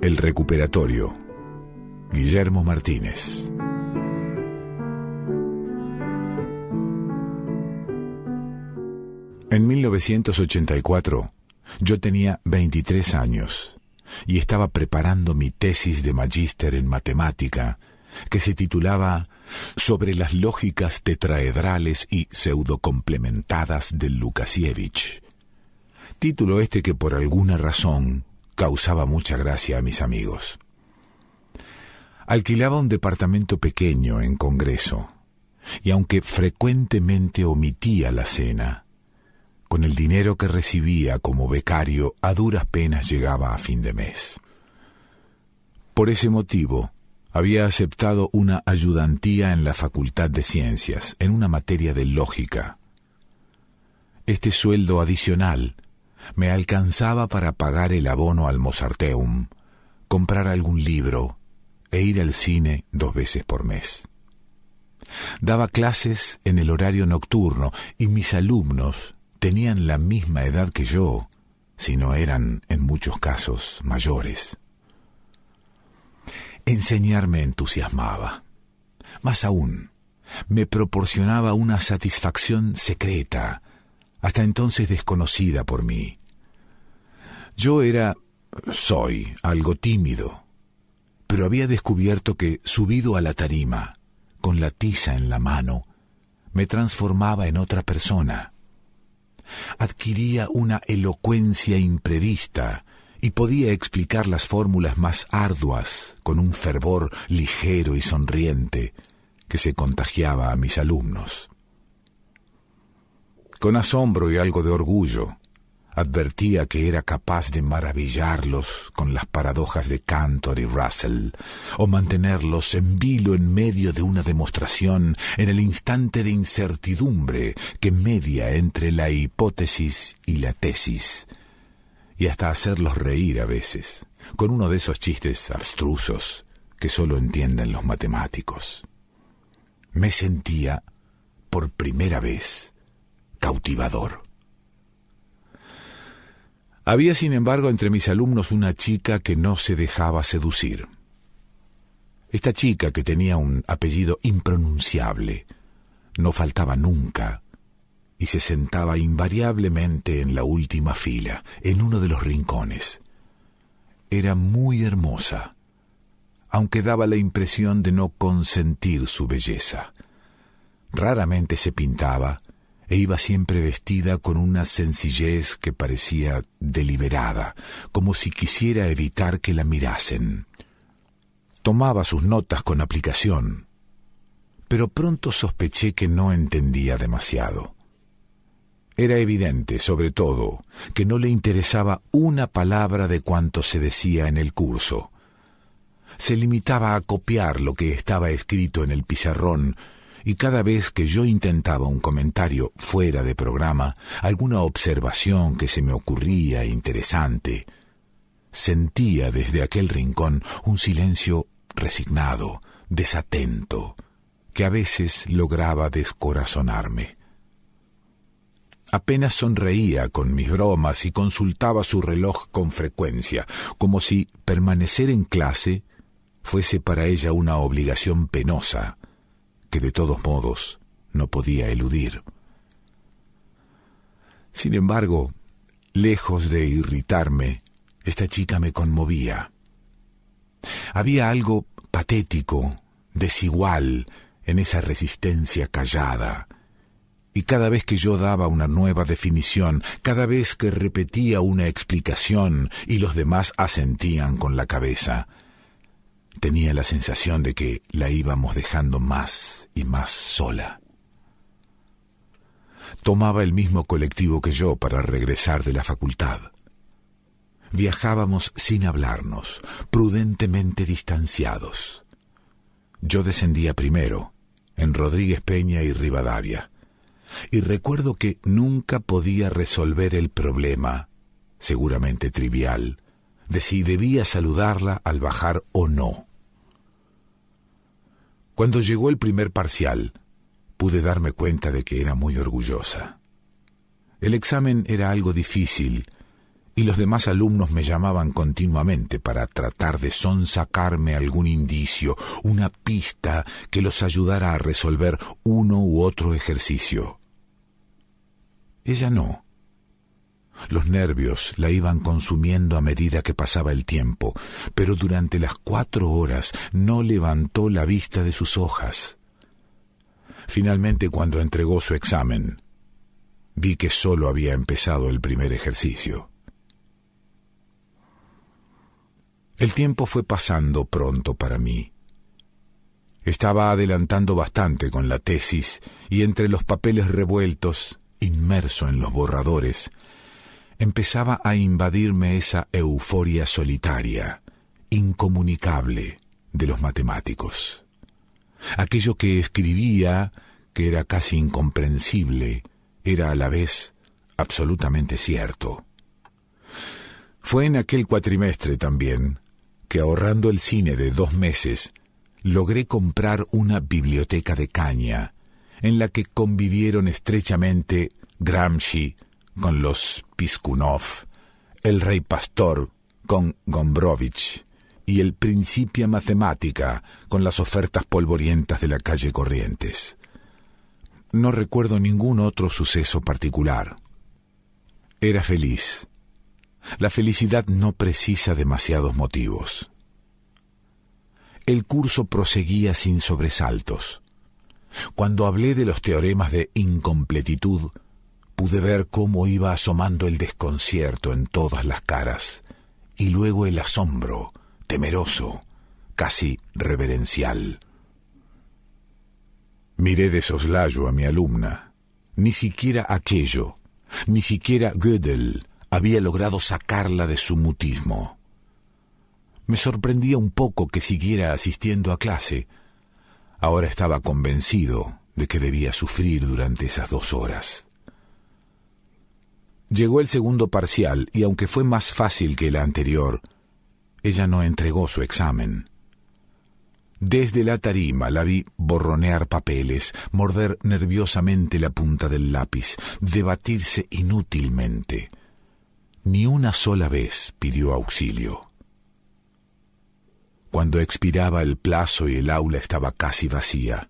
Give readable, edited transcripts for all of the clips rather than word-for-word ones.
El recuperatorio. Guillermo Martínez. En 1984, yo tenía 23 años y estaba preparando mi tesis de magíster en matemática, que se titulaba Sobre las lógicas tetraedrales y pseudocomplementadas de Lukasiewicz. Título este que por alguna razón causaba mucha gracia a mis amigos. Alquilaba un departamento pequeño en Congreso, y aunque frecuentemente omitía la cena, con el dinero que recibía como becario a duras penas llegaba a fin de mes. Por ese motivo, había aceptado una ayudantía en la Facultad de Ciencias, en una materia de lógica. Este sueldo adicional me alcanzaba para pagar el abono al Mozarteum, comprar algún libro e ir al cine 2 veces por mes. Daba clases en el horario nocturno y mis alumnos tenían la misma edad que yo, si no eran, en muchos casos, mayores. Enseñar me entusiasmaba. Más aún, me proporcionaba una satisfacción secreta, hasta entonces desconocida por mí. Soy algo tímido, pero había descubierto que, subido a la tarima, con la tiza en la mano, me transformaba en otra persona. Adquiría una elocuencia imprevista y podía explicar las fórmulas más arduas con un fervor ligero y sonriente que se contagiaba a mis alumnos. Con asombro y algo de orgullo, advertía que era capaz de maravillarlos con las paradojas de Cantor y Russell, o mantenerlos en vilo en medio de una demostración en el instante de incertidumbre que media entre la hipótesis y la tesis, y hasta hacerlos reír a veces, con uno de esos chistes abstrusos que solo entienden los matemáticos. Me sentía, por primera vez, cautivador. Había, sin embargo, entre mis alumnos una chica que no se dejaba seducir. Esta chica, que tenía un apellido impronunciable, no faltaba nunca y se sentaba invariablemente en la última fila, en uno de los rincones. Era muy hermosa, aunque daba la impresión de no consentir su belleza. Raramente se pintaba e iba siempre vestida con una sencillez que parecía deliberada, como si quisiera evitar que la mirasen. Tomaba sus notas con aplicación, pero pronto sospeché que no entendía demasiado. Era evidente, sobre todo, que no le interesaba una palabra de cuanto se decía en el curso. Se limitaba a copiar lo que estaba escrito en el pizarrón, y cada vez que yo intentaba un comentario fuera de programa, alguna observación que se me ocurría interesante, sentía desde aquel rincón un silencio resignado, desatento, que a veces lograba descorazonarme. Apenas sonreía con mis bromas y consultaba su reloj con frecuencia, como si permanecer en clase fuese para ella una obligación penosa, que de todos modos no podía eludir. Sin embargo, lejos de irritarme, esta chica me conmovía. Había algo patético, desigual, en esa resistencia callada, y cada vez que yo daba una nueva definición, cada vez que repetía una explicación y los demás asentían con la cabeza, tenía la sensación de que la íbamos dejando más y más sola. Tomaba el mismo colectivo que yo para regresar de la facultad. Viajábamos sin hablarnos, prudentemente distanciados. Yo descendía primero, en Rodríguez Peña y Rivadavia, y recuerdo que nunca podía resolver el problema, seguramente trivial, de si debía saludarla al bajar o no. Cuando llegó el primer parcial, pude darme cuenta de que era muy orgullosa. El examen era algo difícil y los demás alumnos me llamaban continuamente para tratar de sonsacarme algún indicio, una pista que los ayudara a resolver uno u otro ejercicio. Ella no. Los nervios la iban consumiendo a medida que pasaba el tiempo, pero durante las 4 horas no levantó la vista de sus hojas. Finalmente, cuando entregó su examen, vi que solo había empezado el primer ejercicio. El tiempo fue pasando pronto para mí. Estaba adelantando bastante con la tesis y entre los papeles revueltos, inmerso en los borradores, empezaba a invadirme esa euforia solitaria, incomunicable, de los matemáticos. Aquello que escribía, que era casi incomprensible, era a la vez absolutamente cierto. Fue en aquel cuatrimestre también que, ahorrando el cine de 2 meses, logré comprar una biblioteca de caña, en la que convivieron estrechamente Gramsci con los Piskunov, el Rey Pastor con Gombrowicz y el Principia Mathematica con las ofertas polvorientas de la calle Corrientes. No recuerdo ningún otro suceso particular. Era feliz. La felicidad no precisa demasiados motivos. El curso proseguía sin sobresaltos. Cuando hablé de los teoremas de incompletitud, pude ver cómo iba asomando el desconcierto en todas las caras, y luego el asombro, temeroso, casi reverencial. Miré de soslayo a mi alumna. Ni siquiera aquello, ni siquiera Gödel, había logrado sacarla de su mutismo. Me sorprendía un poco que siguiera asistiendo a clase. Ahora estaba convencido de que debía sufrir durante esas 2 horas. Llegó el segundo parcial y aunque fue más fácil que el anterior, ella no entregó su examen. Desde la tarima la vi borronear papeles, morder nerviosamente la punta del lápiz, debatirse inútilmente. Ni una sola vez pidió auxilio. Cuando expiraba el plazo y el aula estaba casi vacía,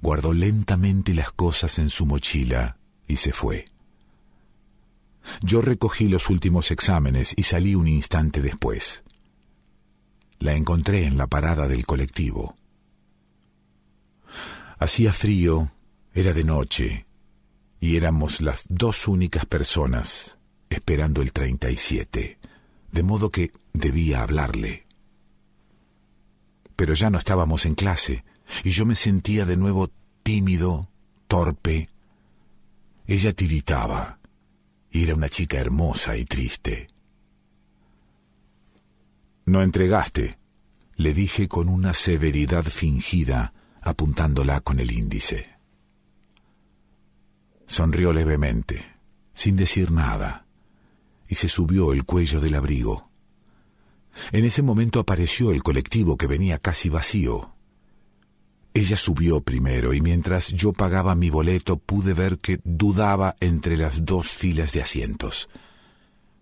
guardó lentamente las cosas en su mochila y se fue. Yo recogí los últimos exámenes y salí un instante después. La encontré en la parada del colectivo. Hacía frío, era de noche, y éramos las 2 únicas personas esperando el 37, de modo que debía hablarle. Pero ya no estábamos en clase, y yo me sentía de nuevo tímido, torpe. Ella tiritaba, y era una chica hermosa y triste. «No entregaste», le dije con una severidad fingida, apuntándola con el índice. Sonrió levemente, sin decir nada, y se subió el cuello del abrigo. En ese momento apareció el colectivo que venía casi vacío. Ella subió primero y mientras yo pagaba mi boleto pude ver que dudaba entre las 2 filas de asientos.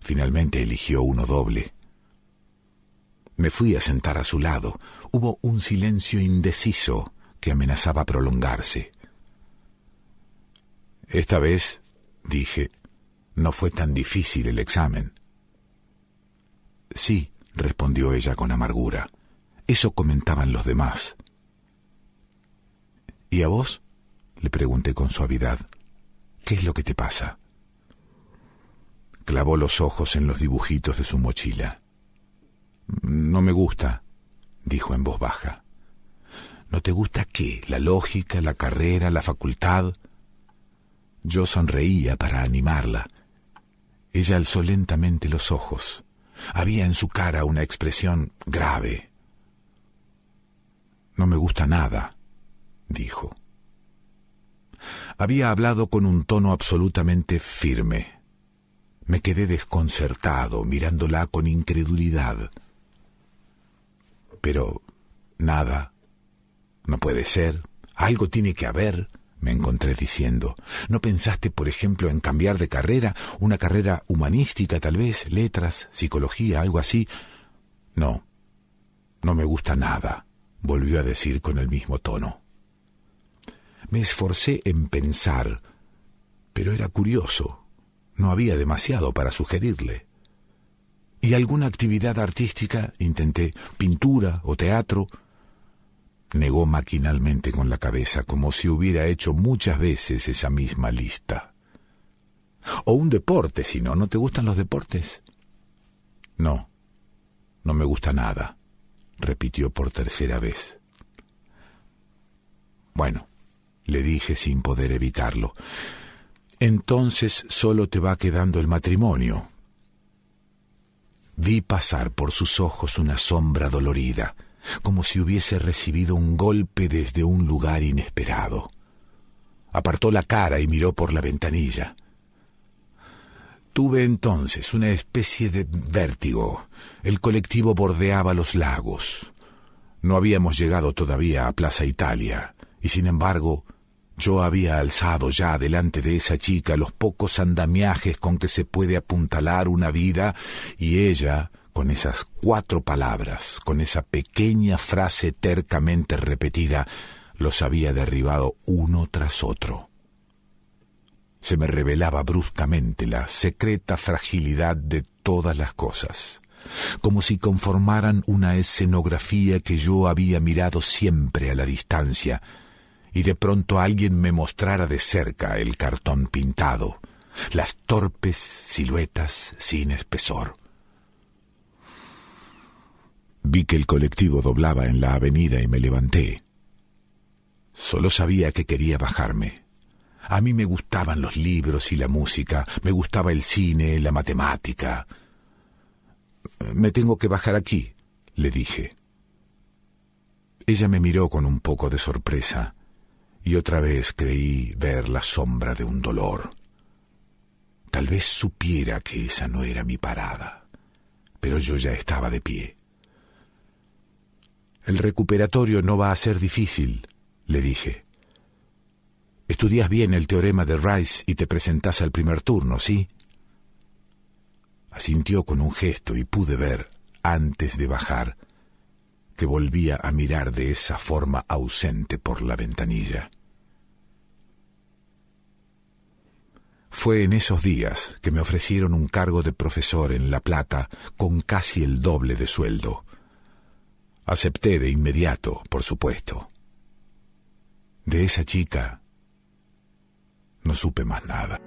Finalmente eligió uno doble. Me fui a sentar a su lado. Hubo un silencio indeciso que amenazaba prolongarse. «Esta vez», dije, «no fue tan difícil el examen». «Sí», respondió ella con amargura. «Eso comentaban los demás». «¿Y a vos?», le pregunté con suavidad. «¿Qué es lo que te pasa?». Clavó los ojos en los dibujitos de su mochila. «No me gusta», dijo en voz baja. «¿No te gusta qué? ¿La lógica, la carrera, la facultad?». Yo sonreía para animarla. Ella alzó lentamente los ojos. Había en su cara una expresión grave. «No me gusta nada», dijo. Había hablado con un tono absolutamente firme. Me quedé desconcertado, mirándola con incredulidad. «Pero nada, no puede ser, algo tiene que haber», me encontré diciendo. ¿No pensaste, por ejemplo, en cambiar de carrera? ¿Una carrera humanística, tal vez? ¿Letras? ¿Psicología? ¿Algo así? No, no me gusta nada, volvió a decir con el mismo tono. Me esforcé en pensar, pero era curioso. No había demasiado para sugerirle. ¿Y alguna actividad artística? Intenté. ¿Pintura o teatro? Negó maquinalmente con la cabeza, como si hubiera hecho muchas veces esa misma lista. O un deporte, si no. ¿No te gustan los deportes? No, no me gusta nada, repitió por tercera vez. Bueno, le dije sin poder evitarlo. Entonces solo te va quedando el matrimonio. Vi pasar por sus ojos una sombra dolorida, como si hubiese recibido un golpe desde un lugar inesperado. Apartó la cara y miró por la ventanilla. Tuve entonces una especie de vértigo. El colectivo bordeaba los lagos. No habíamos llegado todavía a Plaza Italia, y sin embargo, yo había alzado ya delante de esa chica los pocos andamiajes con que se puede apuntalar una vida, y ella, con esas 4 palabras, con esa pequeña frase tercamente repetida, los había derribado uno tras otro. Se me revelaba bruscamente la secreta fragilidad de todas las cosas, como si conformaran una escenografía que yo había mirado siempre a la distancia, y de pronto alguien me mostrara de cerca el cartón pintado, las torpes siluetas sin espesor. Vi que el colectivo doblaba en la avenida y me levanté. Solo sabía que quería bajarme. A mí me gustaban los libros y la música, me gustaba el cine, la matemática. «Me tengo que bajar aquí», le dije. Ella me miró con un poco de sorpresa, y otra vez creí ver la sombra de un dolor. Tal vez supiera que esa no era mi parada, pero yo ya estaba de pie. «El recuperatorio no va a ser difícil», le dije. «Estudias bien el teorema de Rice y te presentás al primer turno, ¿sí?» Asintió con un gesto y pude ver, antes de bajar, que volvía a mirar de esa forma ausente por la ventanilla. Fue en esos días que me ofrecieron un cargo de profesor en La Plata con casi el doble de sueldo. Acepté de inmediato, por supuesto. De esa chica no supe más nada.